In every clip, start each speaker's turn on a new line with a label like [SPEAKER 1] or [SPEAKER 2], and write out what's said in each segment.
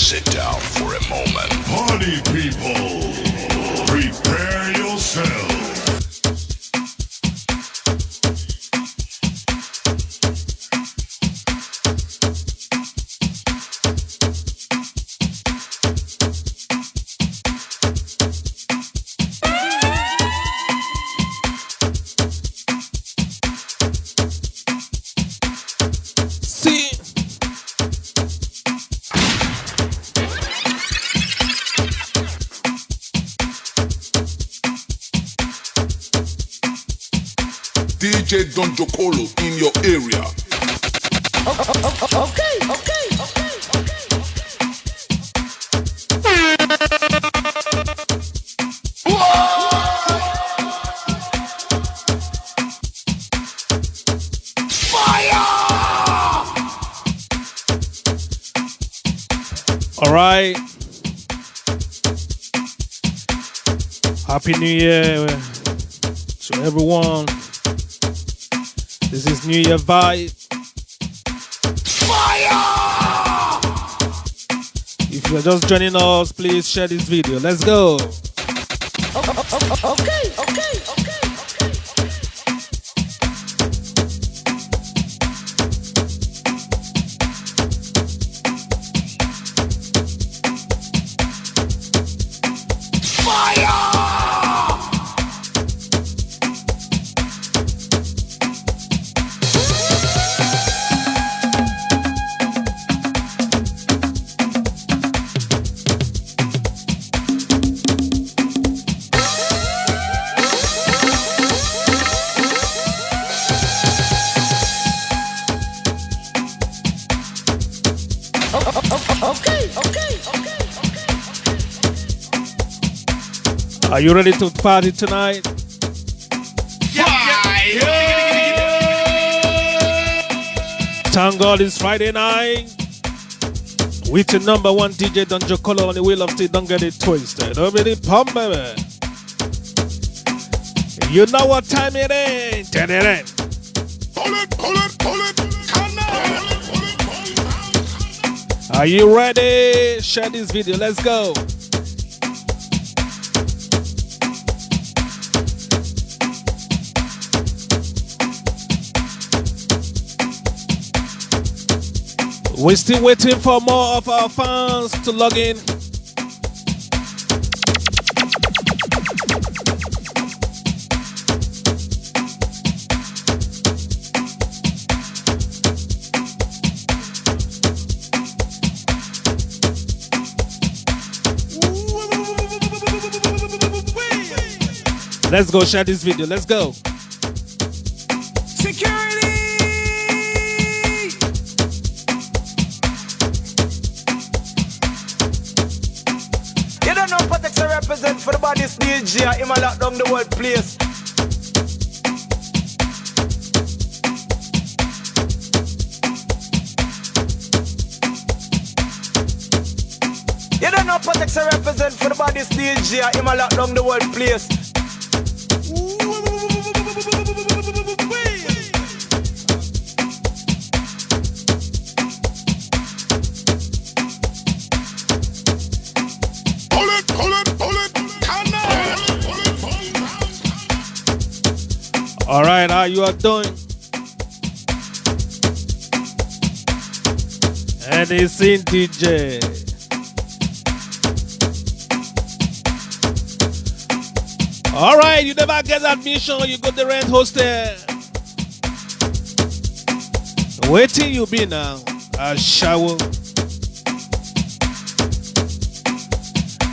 [SPEAKER 1] Sit down for a moment.
[SPEAKER 2] Party people, prepare yourselves.
[SPEAKER 1] DJ Don Jocolo in your area.
[SPEAKER 3] Okay.
[SPEAKER 1] Fire!
[SPEAKER 4] All right. Happy New Year to everyone. This is New Year vibe.
[SPEAKER 1] Fire!
[SPEAKER 4] If you're just joining us, please share this video. Let's go.
[SPEAKER 3] Okay.
[SPEAKER 4] Are you ready to party tonight? Thank God it's Friday night. With your number one DJ Don Jocolo on the wheel of steel. Don't get it twisted. Already pump, baby. You know what time it is.
[SPEAKER 1] Pull it.
[SPEAKER 4] Are you ready? Share this video. Let's go. We're still waiting for more of our fans to log in. Let's go share this video. Let's go.
[SPEAKER 5] Security! You don't know Patex represent for the body's DJ. Him a lock down the whole place. You don't know Patex represent for the body's DJ. Him a lock down the whole place.
[SPEAKER 4] All right, how you are doing? And it's in DJ. All right, you never get admission, you go the rent hostel. Where till you be now? A shower.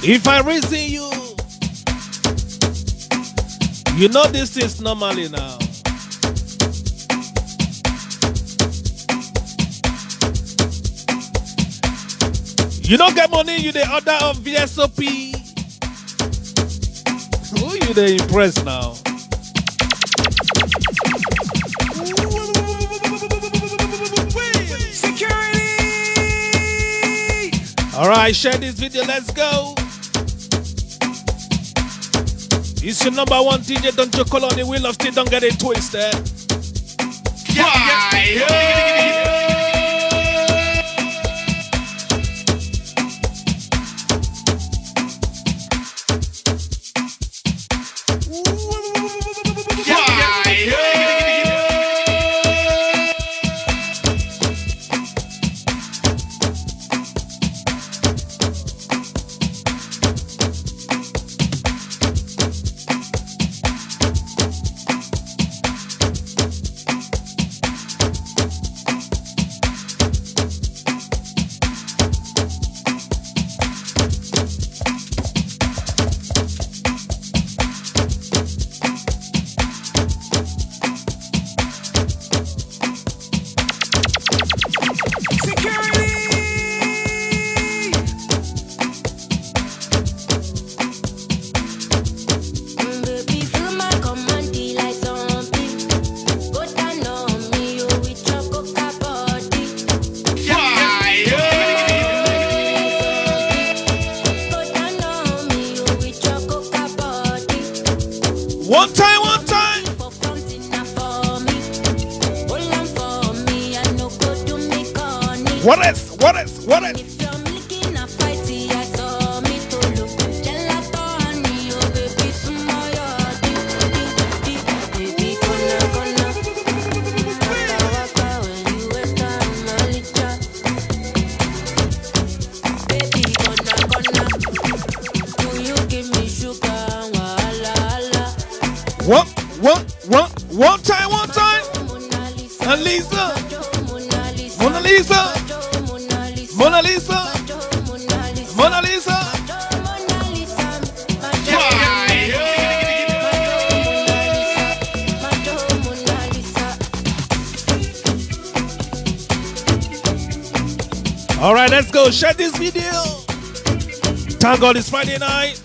[SPEAKER 4] If I reason you, you know this is normally now. You don't get money, you the order of VSOP. Who you the impress now?
[SPEAKER 5] Security!
[SPEAKER 4] Alright, share this video, let's go. It's your number one DJ Don Jocolo on the wheel of steel, don't get it twisted. One time, one time. What else? What else? What else? One time, one time. Mona Lisa. Mona Lisa. Mona Lisa. Mona Lisa. All right, let's go. Share this video. Thank God it's Friday night.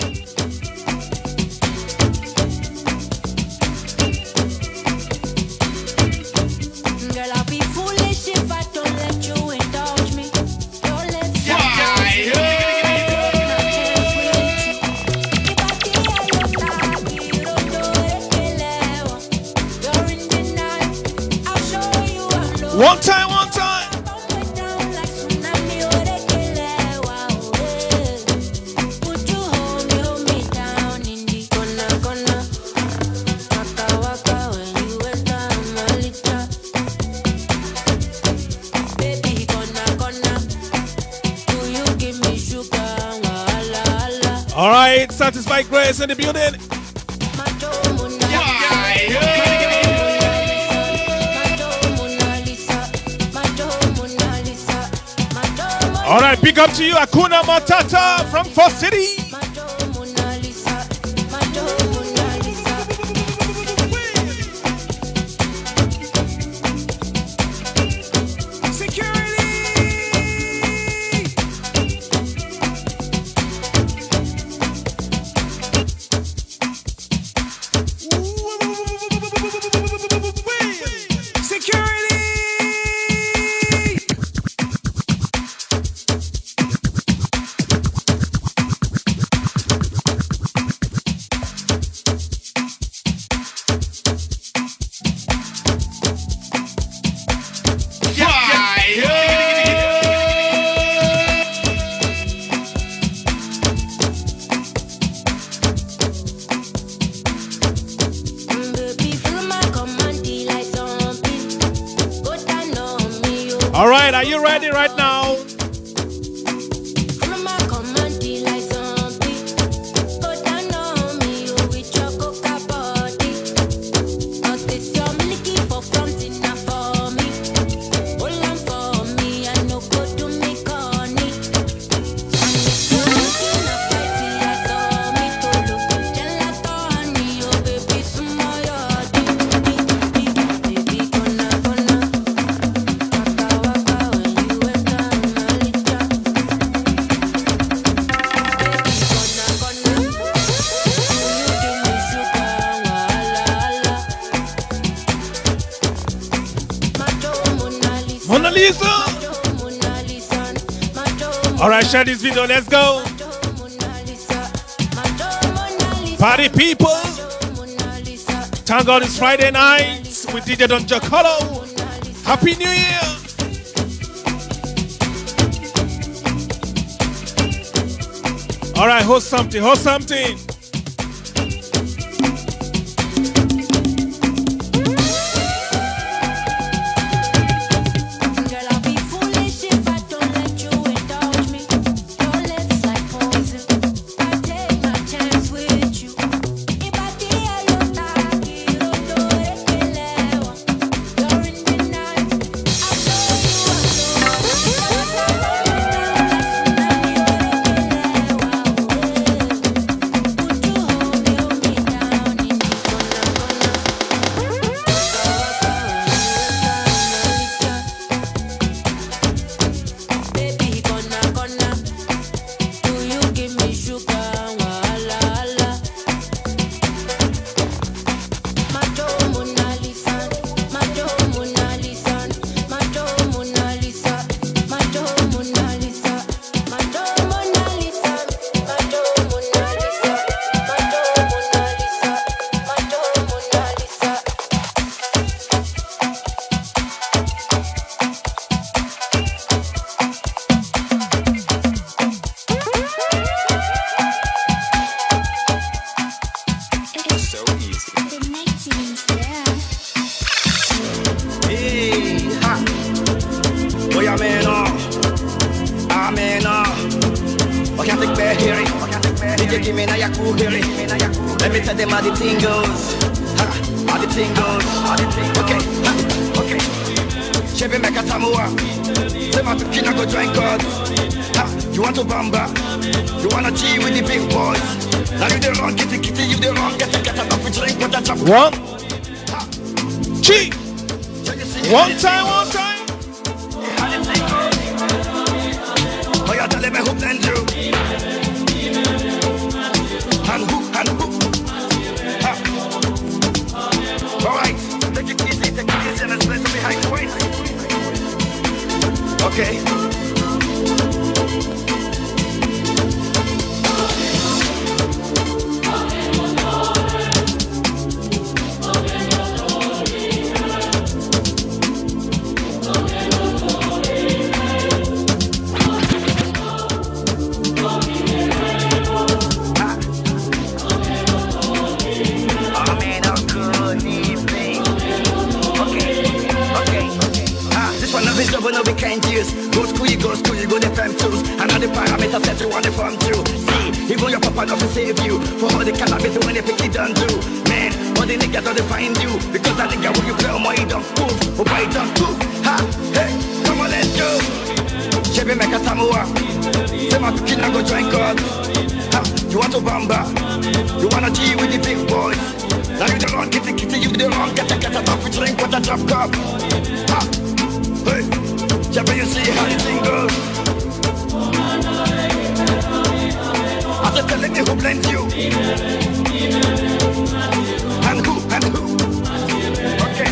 [SPEAKER 4] One time, one time. All right, Satisfied Grace in the building. All right, big up to you, Akuna Matata from First City. All right, are you ready right now? Mona Lisa. All right, share this video. Let's go. Party people. Thank God it's Friday night with DJ Don Jacolo. Happy New Year. All right, host something. Host something.
[SPEAKER 3] you give me now your cool girl. Let me tell them how the thing goes. How the thing goes. Okay, okay. Chevy make a tamua. Say my picking go join God. You want to bamba? You wanna G with the big boys? Now you the wrong, get the kitty, you the wrong, get a coffee drink, what a chop.
[SPEAKER 4] One. G. One time.
[SPEAKER 3] Oh, you tell me who blend you. And who? Alright, take it easy, and let's play behind the waist. Okay. No, we can't use. Go school, you go the fam tools. And all the parameters that you want to form through. See, even your papa not to save you. For all the cannabis when they pick it done do. Man, all the niggas don't find you. Because that nigga when you play on my don't move. Oh boy, don't move. Ha, hey, come on, let's go. Chevy make a tamua. Say my kid go join God. Ha, you want to bamba? You wanna G with the big boys? Now you the wrong, get the kitty, you the wrong, get a coffee drink, what a drop cup. Ha, hey. But you see how the thing goes. I just telling me who blends you. And who? Okay.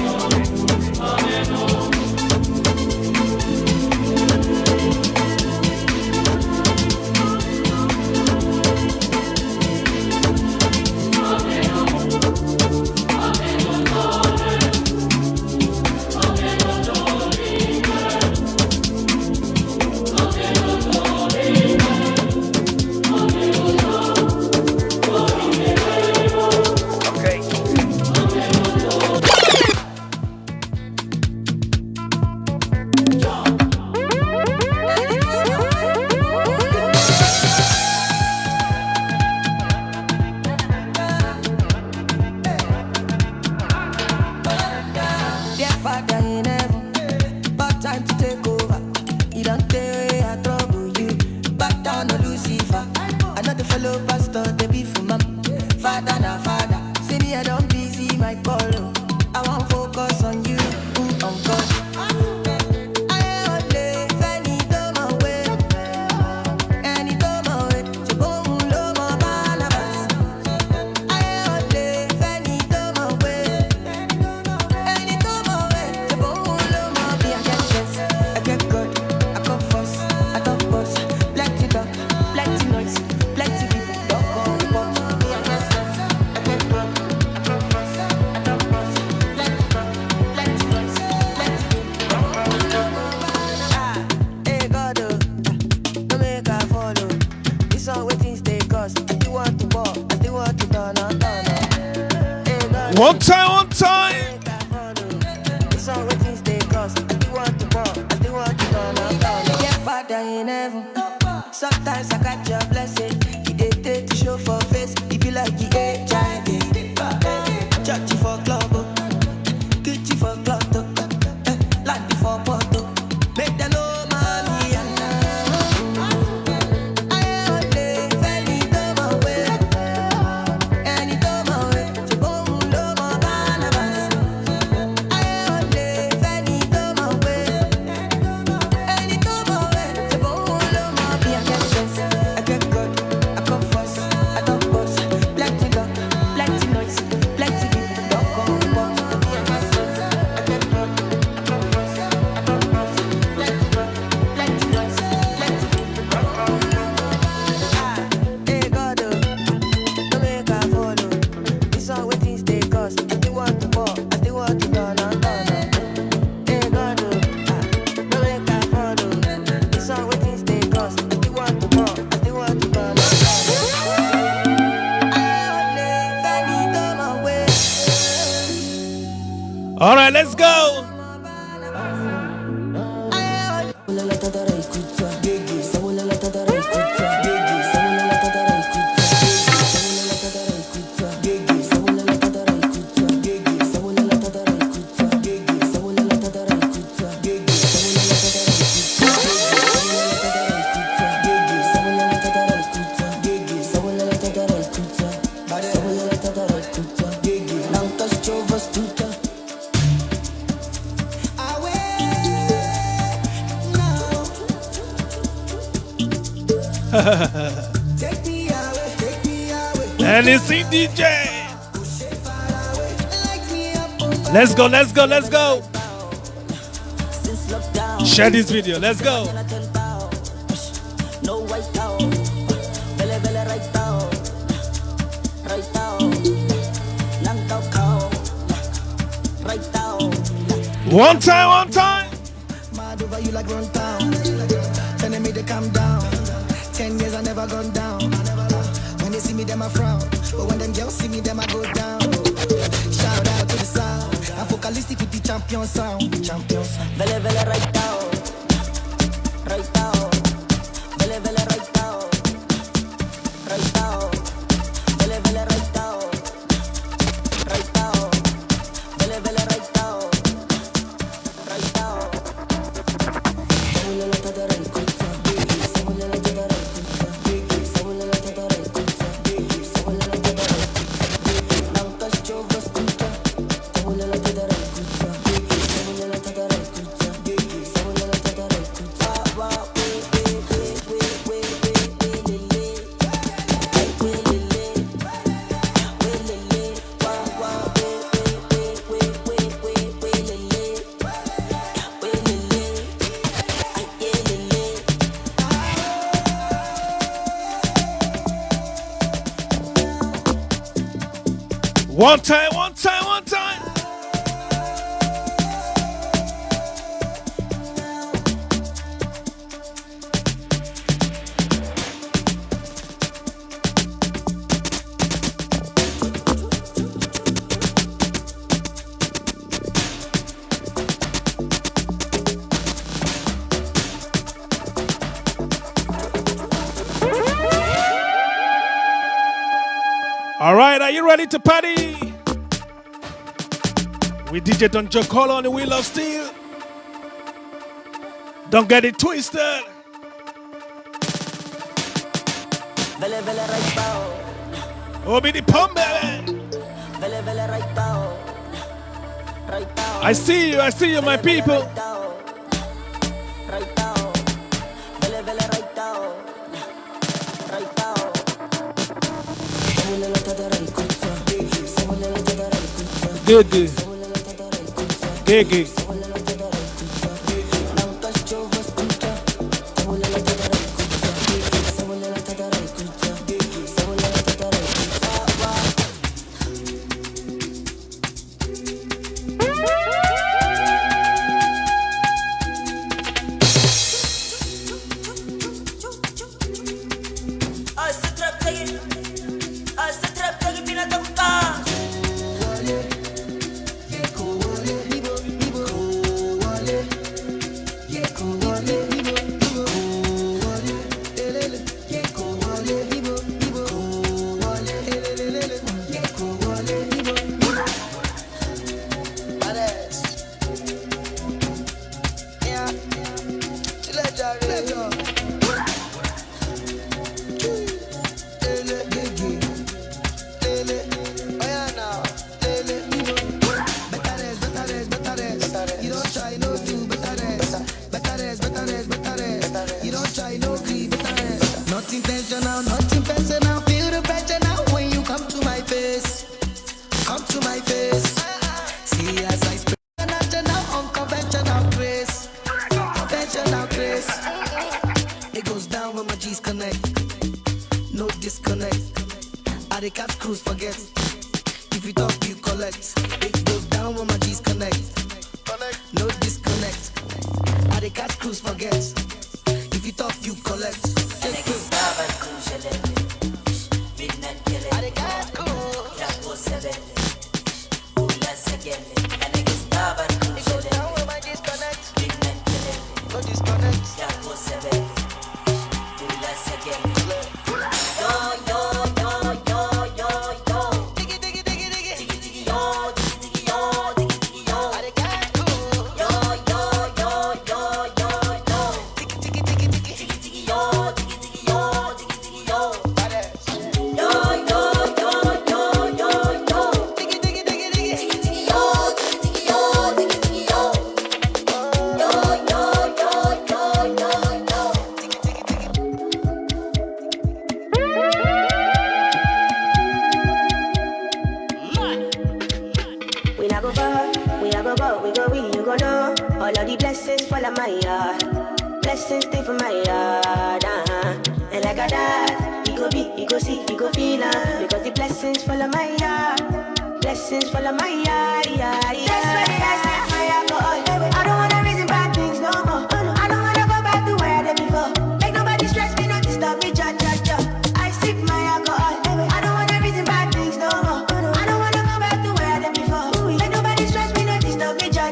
[SPEAKER 4] One time.
[SPEAKER 6] Sometimes I catch your blessing. You did take to show for face. If you like you HIV, church you for club, get you for club, land you for photo. Make them know money and I only any dumb way, any dumb way. You won't love my Barnabas. I only any dumb way, any dumb way. You won't love my BFS. I get good, I come first, I don't boss. Plenty luck, plenty noise, plenty people don't come but BFS. I get good, I come first, I don't boss. Plenty luck, plenty noise, plenty people don't come but hey God, don't make a follow. This all with things they cost. I still want to walk, I still want to run. Hey God, don't make a follow. This all with things they cost. I still want to walk, I still want to run. I only any dumb way.
[SPEAKER 4] All right, let's go.
[SPEAKER 6] Take me away.
[SPEAKER 4] Anything DJ.
[SPEAKER 6] Light me up.
[SPEAKER 4] Let's go, let's go, let's go.
[SPEAKER 6] Since lockdown.
[SPEAKER 4] Share this video, let's go.
[SPEAKER 6] No white out. Vele vele right out. Right out. Lang tao cow. Right out.
[SPEAKER 4] One time, one time.
[SPEAKER 6] Mad over you like run down. Telling me to calm down. 10 years I never gone down. When they see me, them I frown. But when them girls see me, them I go down. Shout out to the sound. I'm focalistic with the champion sound. Champion sound. Vele vele right down. Right down. Vele vele right down. Right down. Vele vele right down. Right down. Vele vele right down. Right down.
[SPEAKER 4] One time, one time, one time. All right, are you ready to party? With DJ Don Jocolo on the Wheel of Steel. Don't get it twisted.
[SPEAKER 6] Vele vele right down.
[SPEAKER 4] Obi the pump, baby.
[SPEAKER 6] Vele vele right down. Right down.
[SPEAKER 4] I see you, my people.
[SPEAKER 6] Right down. Right down. Vele vele right down. Right down.
[SPEAKER 4] Gigi. Gigi.
[SPEAKER 6] the blessings fall on my yard. Blessings stay for my yard, And like a dad, he go be, he go see, he go feel, because the blessings fall on my yard. Blessings fall on my yard, That's why I set my alcohol. I don't wanna reason bad things no more. I don't wanna go back to where I did before. Make nobody stress me, no disturb me, ja. I sip my alcohol. I don't wanna reason bad things no more. I don't wanna go back to where I did before. Make nobody stress me, no disturb me, ja.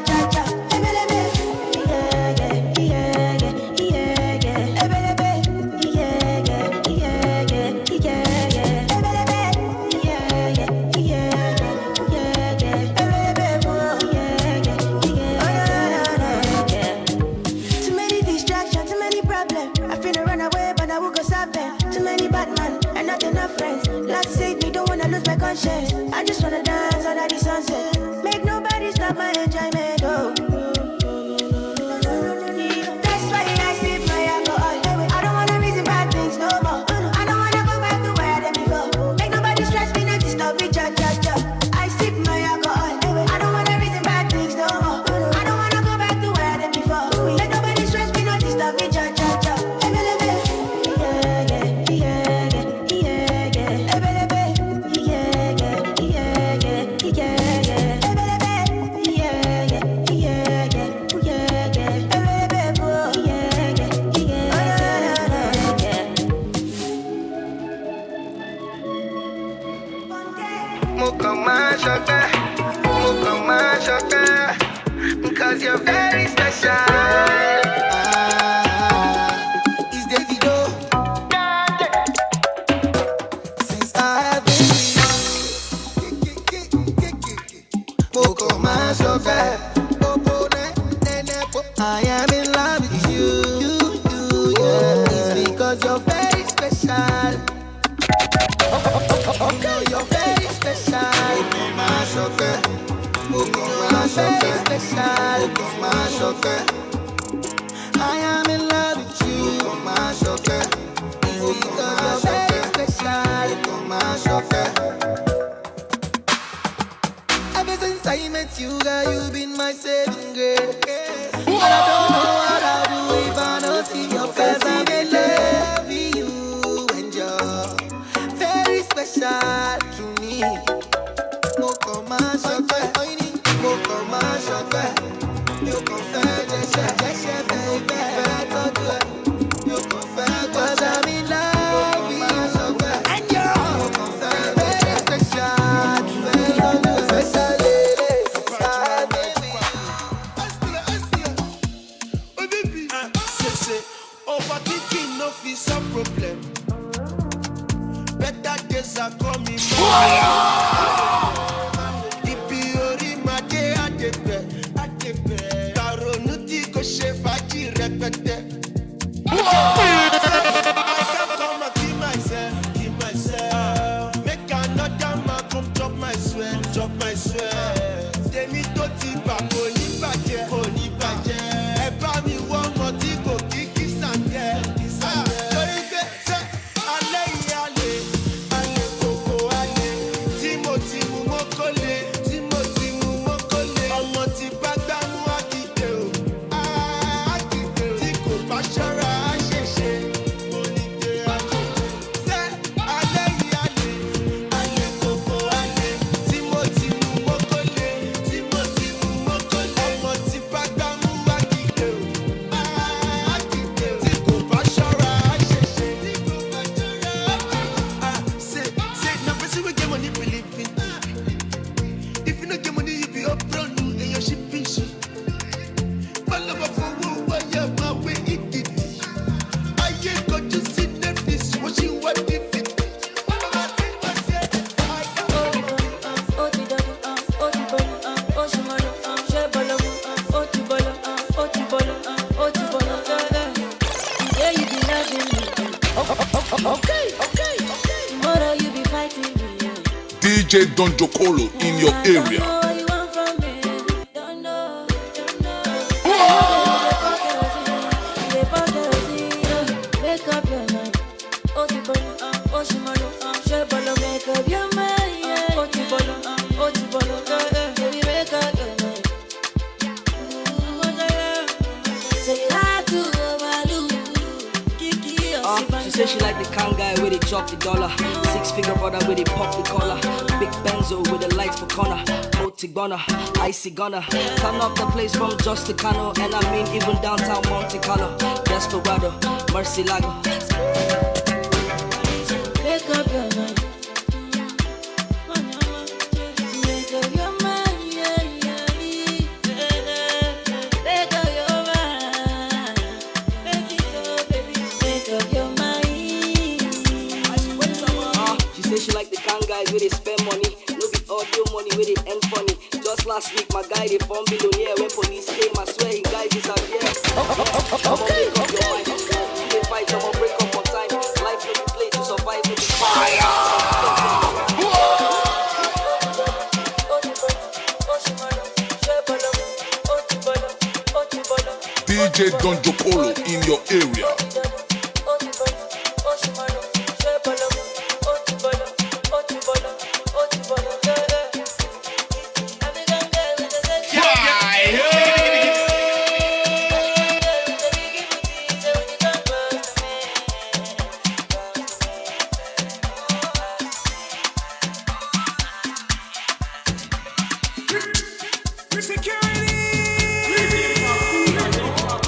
[SPEAKER 6] I just wanna dance under the sunset. Make nobody stop my enjoyment, oh. That's why I sip my alcohol. I don't wanna reason bad things no more. I don't wanna go back to where I did before. Make nobody stress me, no disturb me, ja. I sip my alcohol. I don't wanna reason bad things no more. I don't wanna go back to where I did before. Make nobody stress me, no disturb me, ja.
[SPEAKER 3] Cause you're very special. It's Davido. Since I have been I am in love with you, yeah. It's because you're very special. Okay, you're very special. I am in love with you. It's because you're very special. Ever since I met you, girl, you've been my saving grace. But I don't know what I'll do if I don't see your face. I'm in love with you, and you're very special to me. You confess, baby. You confess, 'cause I'm in love with you, and you're very special, special lady, special baby.
[SPEAKER 7] Oh baby, say, overthinking no fit some problem. Better days are coming. I can't come and keep myself. Make another man come chop my sweat. They need to tip back, kò ní bàjẹ́. Ẹ bá mi wọ́n mọ tí kò kí sàǹdẹ̀. Torí pé ṣé alẹ́ yìí alẹ́ kòkó alẹ́. Tí mo ti mú mọ́kọ́lé, ọmọ ti bá gbámú àkìdè o. Tí kò bá ṣọ́ra á ṣèṣe. Mo ní pé ṣé alẹ́ yìí alẹ́ kòkó alẹ́. Tí mo ti mú mọ́kọ́lé, ọmọ ti bá gbámú àkìdè o. Tí kò bá ṣọ́ra á ṣèṣe. Say na person wey get money believe in. If you no get money, you be up brand new and your shipping shit. Follow up for who wire my way it. I ain't got to see Netflix watching what if it.
[SPEAKER 6] Okay. Tomorrow you be fighting me.
[SPEAKER 1] DJ Don Jocolo in your area.
[SPEAKER 6] What you want from me? Don't know. Make up your mind. Make up your mind. Baby, make up your mind.
[SPEAKER 8] can guy with it chop the dollar. 6-figure brother with it pop the collar. Big Benzo with the lights for corner. Multi-gunner, icy gunner. Turn up the place from Justicano. And I mean even downtown Monte Carlo. Desperado, Mercy Lago.
[SPEAKER 6] Wake up your mind. Wake up your mind, yeah, yeah. Wake up your mind. Wake it up, baby. Wake up your mind.
[SPEAKER 8] She say she like the kind guys where they spend money. No be audio money where they end funny. Just last week my guy they found billionaire. When police came I swear he guys disappear. Come on, make up your mind. They fight, come on, break up on time. Life no be play to survive no be fire.
[SPEAKER 1] DJ Don Jocolo in your area.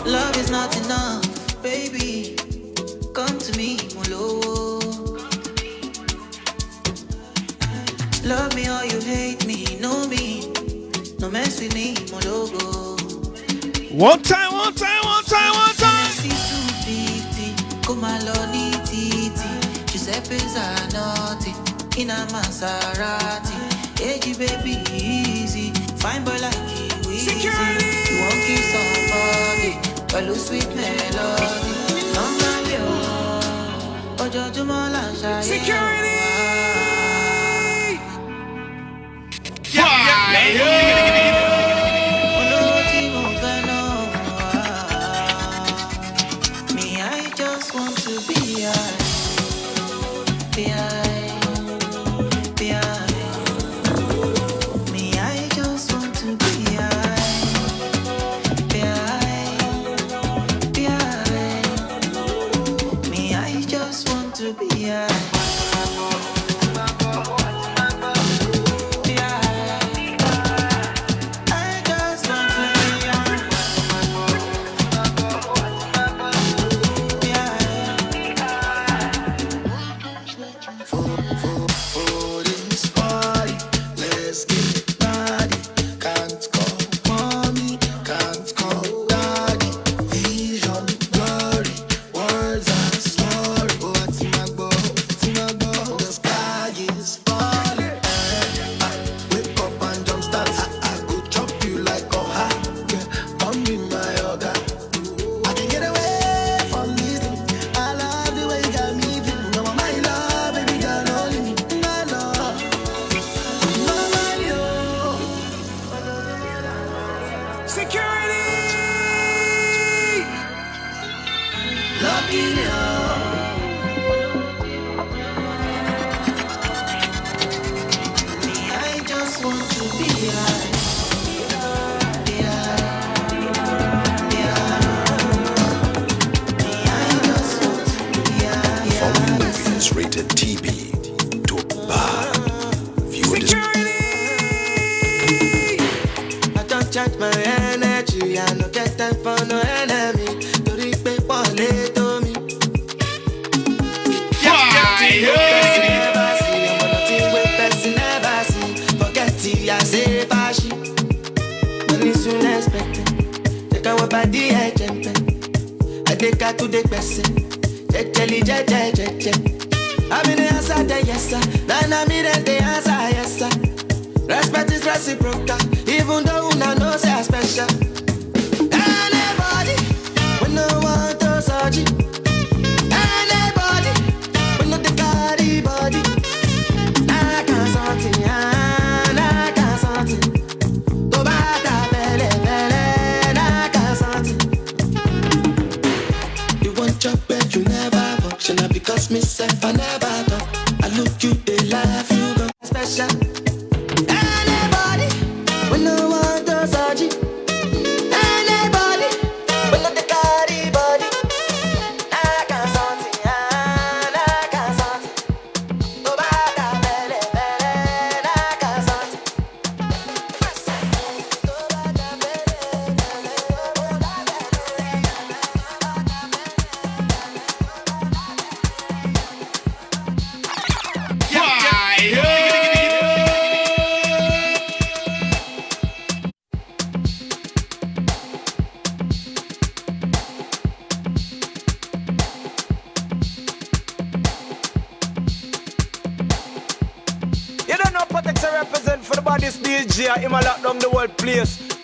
[SPEAKER 6] Love is not enough, baby. Come to me, Molo. Love me or you hate me, know me. No mess with me, Molo.
[SPEAKER 4] One time.
[SPEAKER 6] See 250, come along, titi. Giuseppe Zanotti, in a Maserati. Hey, baby, easy. Fine boy like you, easy. You won't kiss somebody, but lose sweet melody. Number yo, Ojo Jumola Security. Me, I just want to be high. Be high. Be high. Me, I just want to be high. Be high. Be high. Me, I just want to be high.
[SPEAKER 9] Rated TB to bar. Viewer
[SPEAKER 7] I don't charge my energy. I no get time for no enemy. To reach people to me. Never see. I'm nothing with person never see. Forget it, I say fashion. Money soon expected. Take our body agent. I take her to the person. Jelly. I'm in the answer, yes sir. Then I'm in the answer, yes sir. Respect is reciprocal, even though I know say I'm special. Anybody, when no one to search it. Anybody, when no the carry body. I can't something, I can't something. Go back to fele, I can't something. You want your bed, you never function. Because myself, I never thought. I look you, they laugh, you go special. Anybody,
[SPEAKER 5] Protex represent for the baddest DJ. Him a lock down the whole place.